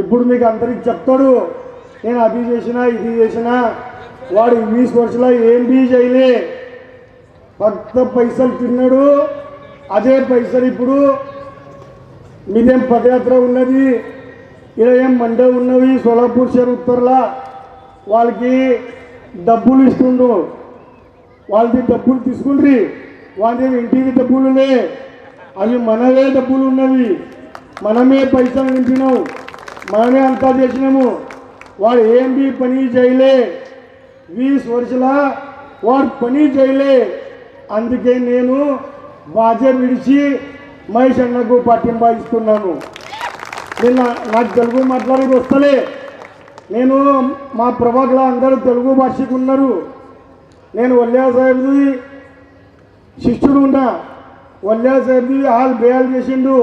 ఇప్పుడు మీకు అందరికి చెప్తాడు, నేను అది చేసినా ఇది చేసినా. వాడు 20 वर्षला ఏం బీ చేయలే, ఫక్త పైసలు తిన్నాడు. అదే పైసలు ఇప్పుడు మీదేం పదయాత్ర ఉన్నది, ఇక్కడ ఏం మండే ఉన్నవి సోలాపూర్ షేర్ ఉత్తర్లా వాళ్ళకి డబ్బులు ఇస్తుండ్రు. వాళ్ళది డబ్బులు తీసుకుండ్రి, వాళ్ళది ఇంటికి డబ్బులులే, అవి మనవే డబ్బులు ఉన్నవి. మనమే పైసలు నింపినాం, మనమే అంతా చేసినాము. వాడు ఏం బీ పని చేయలే, 20 वर्षला వాడు పని చేయలే. అందుకే నేను బాధ్యత విడిచి మహేష్ అన్నకు పట్టింబా ఇస్తున్నాను. నిన్న నాకు తెలుగు మాట్లాడేది వస్తలే. నేను మా ప్రభాకర్లో అందరూ తెలుగు భాషకు ఉన్నారు. నేను వల్లియా సాహెబ్ది శిష్యుడు ఉన్నా. వల్లియా సాహెబ్ది హాల్ బేయాలు చేసిండు.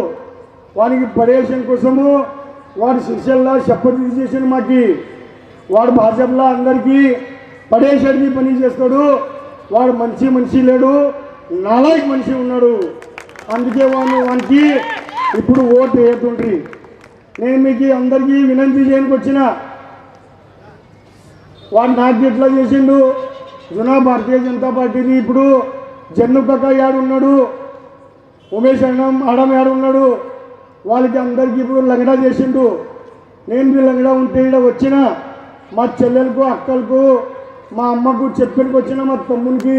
వానికి పడేషన్ కోసము వాడు శిష్యుల్లా శపథ చేసిండు. మాకి వాడు భాజపాలో అందరికీ పడేసేది పని చేస్తాడు. వాడు మనిషి లేడు, నాలాయక్ మనిషి ఉన్నాడు. అందుకే వానికి ఇప్పుడు ఓటు వేస్తుండ్రి. నేను మీకు అందరికీ వినంతి చేయడానికి వచ్చిన, వాడు నాకు ఎట్లా చేసిండు. జునా భారతీయ జనతా పార్టీని ఇప్పుడు జన్నుకక్క ఏడున్నాడు, ఉమేష్ అన్నం ఆడం ఏడున్నాడు, వాళ్ళకి అందరికీ ఇప్పుడు లంగడా చేసిండు. నేను లంగడా ఉంటే ఇక్కడ వచ్చిన మా చెల్లెలకు అక్కలకు మా అమ్మకు చెప్పడానికి వచ్చిన మా తమ్మునికి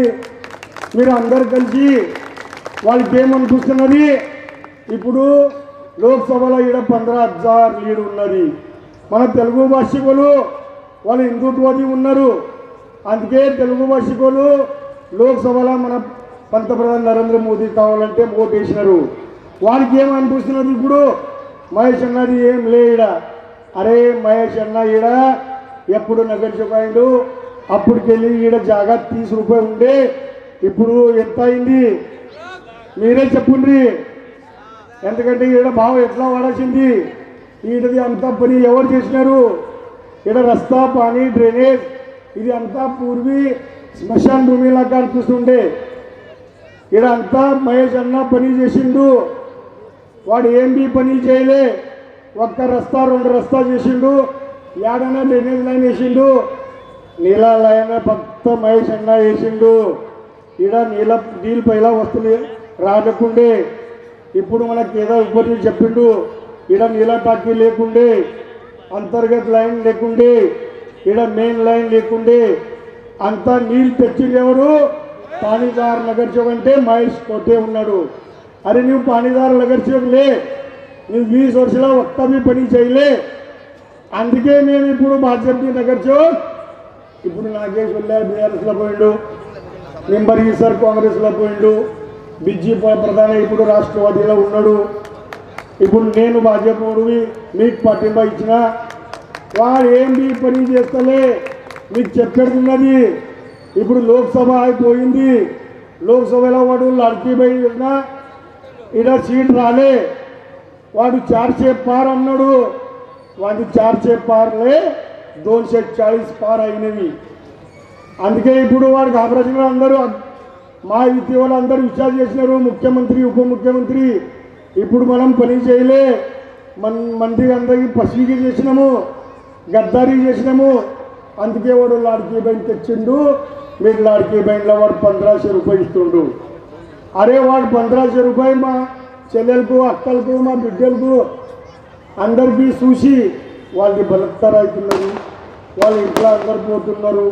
మీరు అందరు కలిసి వాళ్ళకి ఏమనిపిస్తున్నది. ఇప్పుడు లోక్సభలో ఇక్కడ 15,000 లీడ్ ఉన్నది. మన తెలుగు భాషికులు వాళ్ళు హిందుత్వది ఉన్నారు. అందుకే తెలుగు భాషికులు లోక్సభలో మన పంతప్రధాని నరేంద్ర మోదీ కావాలంటే ఓటు వేసినారు. వాళ్ళకి ఏమనిపిస్తున్నది, ఇప్పుడు మహేష్ అన్నది ఏం లే ఈడ. అరే మహేష్ అన్న ఈడ ఎప్పుడు నగర్చుకోండు, అప్పటికెళ్ళి ఈడ జాగా 30 రూపాయలు ఉండే, ఇప్పుడు ఎంత అయింది మీరే చెప్పుండ్రి. ఎందుకంటే ఈడ బాగా ఎట్లా వాడాల్సింది, ఈడది అంతా పని ఎవరు చేసినారు. ఈడ రస్తా పానీ డ్రైనేజ్ ఇది అంతా పూర్వీ శ్మశాన భూమిలాగా అనిపిస్తుండే. ఈడ అంతా మహేష్ అన్న పని చేసిండు. వాడు ఏం బీ పని చేయలే, ఒక్క రస్తా 2 రస్తా చేసిండు, ఏడైనా డ్రైనేజ్ లైన్ వేసిండు, నీళ్ళ లైన్ ఫక్త మహేష్ అన్న వేసిండు. ఈడ నీళ్ళ పైలా వస్తువులు రాకుండే. ఇప్పుడు మనకి ఏదో ఉపరి చెప్పిండు, ఈడ నీళ్ళ టాకీ లేకుండే, అంతర్గత లైన్ లేకుండే, ఈడ మెయిన్ లైన్ లేకుండే. అంతా నీళ్ళు తెచ్చింది ఎవరు, పానీదార్ నగర్ చౌక్ అంటే మహేష్ కోటే ఉన్నాడు. అరే నువ్వు పానీదార్ నగర్ చౌక్ లే, నువ్వు 20 वर्षला ఒక్క బీ పని చేయలే. అందుకే నేను ఇప్పుడు భాజపా నగర్ చౌక్ ఇప్పుడు నాగేష్ వల్లే బీఆర్ఎస్లో పోయిండు, నింబర్గి సార్ కాంగ్రెస్లో పోయిండు, బిజ్జీ ప్రధాని ఇప్పుడు రాష్ట్రవాదిలో ఉన్నాడు. ఇప్పుడు నేను భాజపాడివి మీకు పట్టింబా ఇచ్చిన. వాడు ఏం బీ పని చేస్తలే, మీకు చెప్పేడుతున్నది. ఇప్పుడు లోక్సభ అయిపోయింది, లోక్సభలో వాడు లడ్కీ బయట చేసిన ఈడ సీట్ రాలే. వాడు 400 పార్ అన్నాడు, వాడి 400 పార్లే 240 పార్ అయినవి. అందుకే ఇప్పుడు వాడికి ఆపరేషన్ అందరూ మా ఇటీవల అందరూ విచారణ చేసినారు, ముఖ్యమంత్రి ఉప ముఖ్యమంత్రి. ఇప్పుడు మనం పని చేయలే, మంది అందరికీ పసిగి చేసినాము, గద్దారీ చేసినాము. అందుకే వాడు లాడ్కీ బైన్ తెచ్చిండు. మీరు లాడ్కీ బైన్లో వాడు 1500 రూపాయలు ఇస్తుండు. అరే వాడు 1500 రూపాయలు మా చెల్లెలకు అక్కలకు మా బిడ్డలకు అందరికీ చూసి వాళ్ళకి బలత్కారం అవుతున్నారు. వాళ్ళ ఇంట్లో అందరు పోతున్నారు,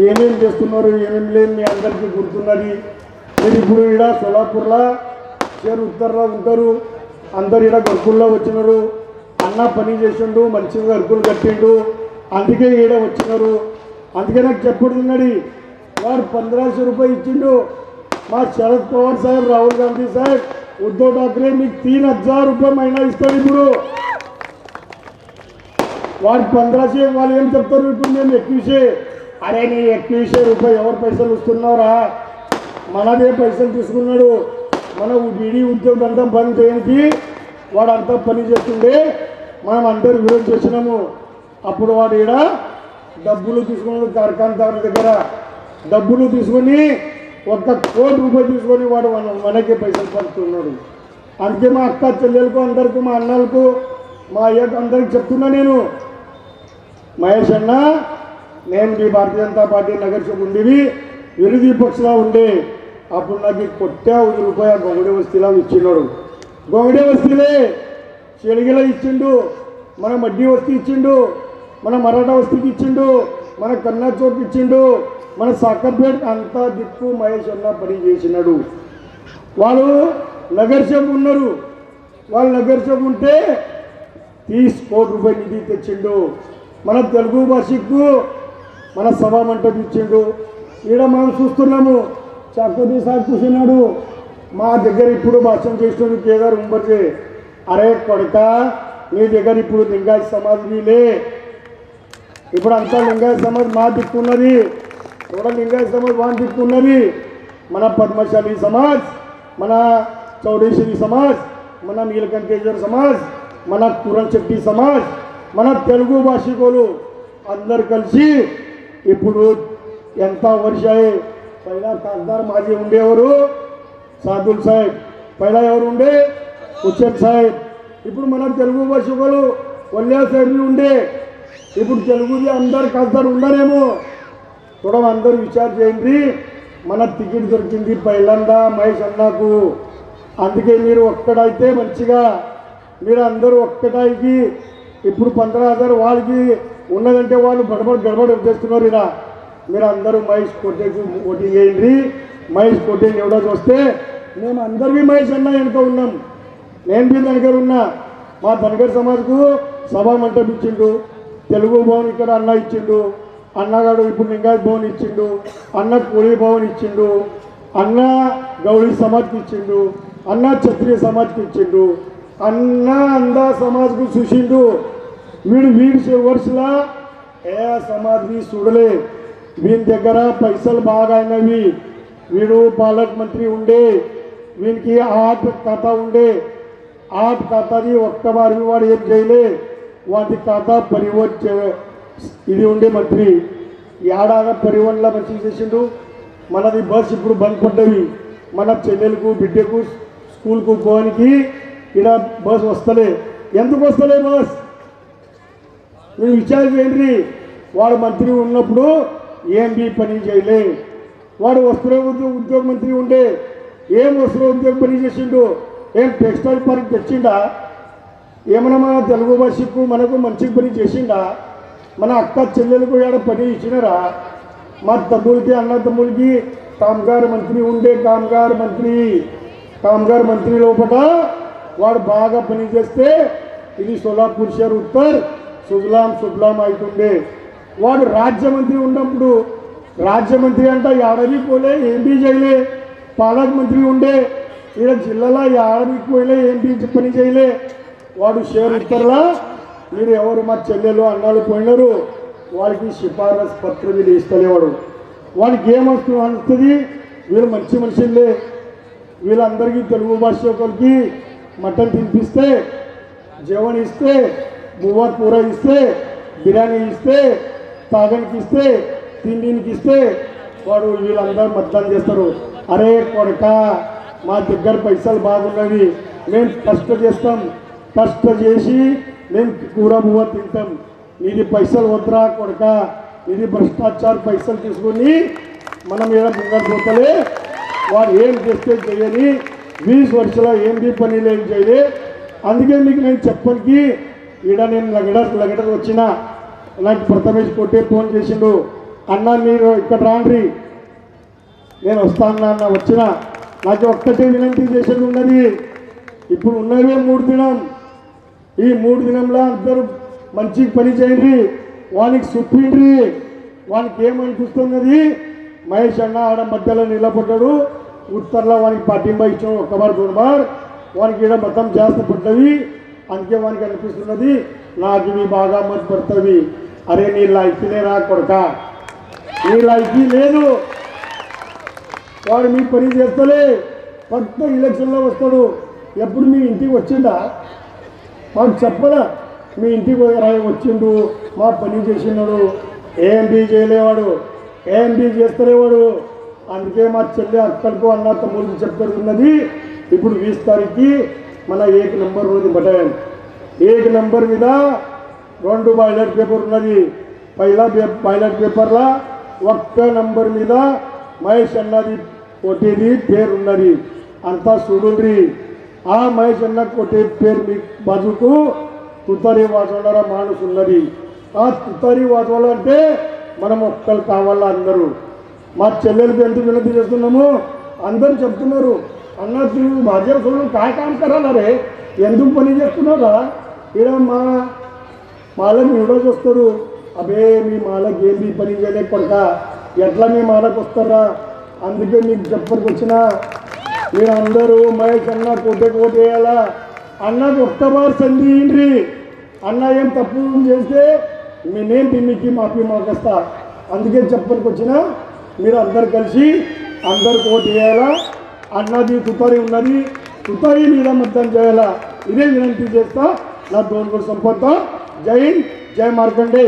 ఏమేం చేస్తున్నారు ఏమేం లేదు మీ అందరికీ గుర్తున్నది. మీరు ఇప్పుడు ఈడ సోలాపూర్లో షేర్ ఉత్తర్లో ఉంటారు, అందరు ఈడ గరుకుల్లో వచ్చినారు. అన్న పని చేసిండు, మంచిగా గరుకులు కట్టిండు, అందుకే ఈడ వచ్చినారు. అందుకే నాకు చెప్పుడున్నది, వాడు 1500 రూపాయలు ఇచ్చిండు. మా శరద్ పవార్ సాహెబ్, రాహుల్ గాంధీ సాహెబ్, ఉద్ధవ్ ఠాక్రే మీకు 3000 రూపాయలు మైనా ఇస్తాడు. ఇప్పుడు వాడు 1500 వాళ్ళు ఏం చెప్తారు, ఇప్పుడు మేము 21. అరే నీ 21 రూపాయలు ఎవరు పైసలు ఇస్తున్నావురా, మనదే పైసలు తీసుకున్నాడు. మన ఈడీ ఉద్యోగం అంతా పని చేయడానికి వాడు అంతా పని చేస్తుండే, మనం అందరు విరోధం చేసినాము. అప్పుడు వాడు ఈడ డబ్బులు తీసుకున్నాడు, కార్ఖానదారుల దగ్గర డబ్బులు తీసుకొని 1 కోటి రూపాయలు తీసుకొని వాడు మనకే పైసలు పంచుతున్నాడు. అందుకే మా అక్క చెల్లెలకు అందరికీ మా అన్నలకు మా అయ్యకు అందరికి చెప్తున్నా నేను, మహేష్ అన్న నేను మీ భారతీయ జనతా పార్టీ నగర సభ ఉండేవి విరోధీ పక్షంలో ఉండే, అప్పుడు నాకు కొట్టా ₹1 గొంగడి వస్తీలా ఇచ్చినాడు. గొంగడి వస్తీలే చెడిగిలా ఇచ్చిండు, మన మడ్డి వస్తీ ఇచ్చిండు, మన మరాఠా వస్తీకి ఇచ్చిండు, మన కన్నా చౌక్ ఇచ్చిండు, మన సాకర్పేట అంతా దిక్కు మహేష్ అన్న పని చేసినాడు. వాళ్ళు నగర సభ ఉన్నారు, వాళ్ళు నగర సభ ఉంటే ₹30 కోట్ల నిధి తెచ్చిండు. మన తెలుగు భాషకు మన సభా మంటపం ఇచ్చిండు. ఈడ మనం చూస్తున్నాము, చాకోతి సార్ కూర్చున్నాడు మా దగ్గర ఇప్పుడు భాషణ చేసినాడు కేదార్ ఉంబర్జే. అరే కొడక నీ దగ్గర ఇప్పుడు లింగాయత్ సమాజ్లే, ఇప్పుడు అంతా లింగాయత్ సమాజ్ మా దిక్కున్నది, కూడా లింగాయత్ సమాజ్ వా దిక్కున్నది. మన పద్మశాలి సమాజ్, మన చౌడేశ్వరి సమాజ్, మన నీలకంఠేశ్వర సమాజ్, మన కురణ్ శెట్టి సమాజ్, మన తెలుగు భాషికులు అందరు కలిసి ఇప్పుడు ఎంత వర్షాయి. పైలా ఖాస్దార్ మాజీ ఉండేవారు సాదుల్ సాహెబ్, పైలా ఎవరు ఉండే హుస్సేన్ సాహెబ్, ఇప్పుడు మన తెలుగు భాషకులు వల్లియా సాహెబ్ ఉండే, ఇప్పుడు తెలుగుది అందరు ఖాస్దార్ ఉండరేమో. చూడ అందరూ విచారం చేయండి. మన టికెట్ దొరికింది పైలందా మహేష్ అన్నకు, అందుకే మీరు ఒక్కడైతే మంచిగా మీరు అందరూ ఒక్కటానికి ఇప్పుడు 15,000 వాళ్ళకి ఉన్నదంటే వాళ్ళు గడబడి చేస్తున్నారు. ఇలా మీరు అందరూ మహేష్ కోటేకు ఓటింగ్ చేయండి. మహేష్ కోటేని ఎవడో చూస్తే మేము అందరికీ మహేష్ అన్న వెనుక ఉన్నాం, నేను మీ దగ్గర ఉన్నా. మా ధనగర్ సమాజ్కు సభా మంటపం ఇచ్చిండు, తెలుగు భవన్ ఇక్కడ అన్న ఇచ్చిండు, అన్నగాడు ఇప్పుడు లింగాయత్ భవన్ ఇచ్చిండు, అన్న కోళీ భవన్ ఇచ్చిండు, అన్న గౌడీ సమాజ్కి ఇచ్చిండు, అన్న క్షత్రియ సమాజ్కి ఇచ్చిండు, అన్న అందా సమాజ్కు చూసిండు. వీడు వర్షలా ఏ సమాజ్ని చూడలే, వీని దగ్గర పైసలు బాగా అయినవి. వీడు పాలక మంత్రి ఉండే, వీనికి ఆర్ట్ ఖాతా ఉండే, ఆర్ట్ ఖాతాది ఒక్క వారి వాడు ఏం చేయలే, వాటి ఖాతా పరివహన్ ఇది ఉండే మంత్రి. ఏడాది పరివహన్లో మంచిగా చేసిండు. మనది బస్ ఇప్పుడు బంద్ పడ్డవి, మన చెల్లెలకు బిడ్డకు స్కూల్కు పోవడానికి ఇక్కడ బస్ వస్తలే. ఎందుకు వస్తలే బస్? మీరు విచారం చేయండి. వాడు మంత్రి ఉన్నప్పుడు ఏం పని చేయలే, వాడు వస్త్ర ఉద్యోగ మంత్రి ఉండే, ఏం వస్త్ర ఉద్యోగ పని చేసిండు? ఏం టెక్స్టైల్ పార్క్ తెచ్చిండా? ఏమన్నా మన తెలుగు భాషకు మనకు మంచి పని చేసిండా? మన అక్క చెల్లెలకు ఏడ పని ఇచ్చినారా? మా తమ్ముడికి అన్న తమ్ముడికి కామగారు మంత్రి ఉండే, కామగారు మంత్రి లోపల వాడు బాగా పని చేస్తే ఇది సోలాపూర్ షహర్ ఉత్తర్ సుజలాం అవుతుండే. వాడు రాజ్యమంత్రి ఉన్నప్పుడు రాజ్యమంత్రి అంటే ఏడాది పోలే, ఏం చేయలే. పాలక మంత్రి ఉండే, ఈడ జిల్లాలో ఏడాది పోలే, ఏం పని చేయలే. వాడు షేర్ ఉత్తర్లా మీరు ఎవరు మా చెల్లెలు అన్నాళ్ళు పోయినారు, వాళ్ళకి సిఫారసు పత్రం వీళ్ళు ఇస్తలేవాడు. వాడికి ఏమొస్తుంది? వీళ్ళు మంచి మనుషులే, వీళ్ళందరికీ తెలుగు భాష ఒకరికి మటన్ తినిపిస్తే, జవన్ ఇస్తే, బువ్వ కూర ఇస్తే, బిర్యానీ ఇస్తే, తాగనికి ఇస్తే, తిండికి ఇస్తే వాడు వీళ్ళందరూ మద్దతు చేస్తారు. అరే కొడక మా దగ్గర పైసలు బాగున్నవి, మేము కష్ట చేస్తాం, కష్ట చేసి మేము కూర బువ్వ తింటాం, నీది పైసలు వద్దురా కొడక, ఇది భ్రష్టాచార పైసలు తీసుకొని మనం ఏదో ముంగడిపోతలే. వాడు ఏం చేస్తే చేయని 20 వర్షాల ఏం పని ఏం చేయలే. అందుకే మీకు నేను చెప్పడానికి ఈడ నేను లగడర్ వచ్చిన, నాకు ప్రథమేష్ కొట్టే ఫోన్ చేసిండు, అన్న మీరు ఇక్కడ రాండ్రి, నేను వస్తాను అన్న. వచ్చిన నాకు ఒక్కటే వినంతి చేసేది ఉన్నది. ఇప్పుడు ఉన్నవే 3 దినం, ఈ 3 దినంలో అందరూ మంచి పని చేయండి, వానికి సుప్పిండ్రి. వానికి ఏమనిపిస్తున్నది? మహేష్ అన్న ఆడ మధ్యలో నిలబడ్డాడు, ఉత్తర్లో వానికి పట్టింబ ఇచ్చాం, 1 బార్ 2 బార్ వానికి ఈడ మొత్తం జాస్తి పడ్డవి. అందుకే వానికి అనిపిస్తున్నది నాకు ఇవి బాగా మతి పడుతుంది. అరే నీ లైఫ్లే రా కొడక, నీ లైఫ్ లేదు. వాడు మీ పని చేస్తలే, కొత్త ఎలక్షన్లో వస్తాడు. ఎప్పుడు మీ ఇంటికి వచ్చిందా? మాకు చెప్పడా? మీ ఇంటికి వచ్చిండు, మా పని చేసినాడు, ఏం చేయలేవాడు, ఏం చేస్తలేవాడు. అందుకే మా చెల్లి అక్కలకు అన్న తమ్ముడికి చెప్తున్నది. ఇప్పుడు 20 తారీఖుకి మన 1 నంబర్ రోజు బటాలియన్ एक नंबर మీద 2 बैलेट पेपर ఉన్నది पहिला बैलेट पेपरला ఒక్క నంబర్ మీద మహేష్ అన్నది కొట్టేది పేరు ఉన్నది అంతా చూడండి ఆ మహేష్ అన్న కొట్టే పేరు మీ బాజుకు తుతారి వాచవల మానసు ఉన్నది ఆ తుతారి వాచవల అంటే మనం ఒక్కలు కావాలా అందరూ మా చెల్లెలకు ఎంత వినతి చేస్తున్నాము అందరూ చెప్తున్నారు అన్న నువ్వు భాజపా సోదరులు काय काम करायला रे ఎందుకు పని చేస్తున్నారా ఇక్కడ మాలకు వీడియోస్ వస్తారు అబే మీ మాలకు ఏమి పని చేయలేకపోతా ఎట్లా మీ మాలకు వస్తారా అందుకే మీకు చెప్పడానికి వచ్చిన మీరు అందరూ మహేష్ అన్న కోటేయాలా అన్నకు ఒక్కబారు సంధి ఇండ్రి అన్న ఏం తప్పు చేస్తే నేను దీనికి మాఫీ మాకొస్తా అందుకే చెప్పడానికి వచ్చిన మీరు అందరు కలిసి అందరు కోటేయాలా అన్నది తుతారి ఉన్నది తుతారి మీద మద్దతు చేయాలా ఇదే వినంతి చేస్తా నా 2 సంపద జై హింద్ జై మార్కండే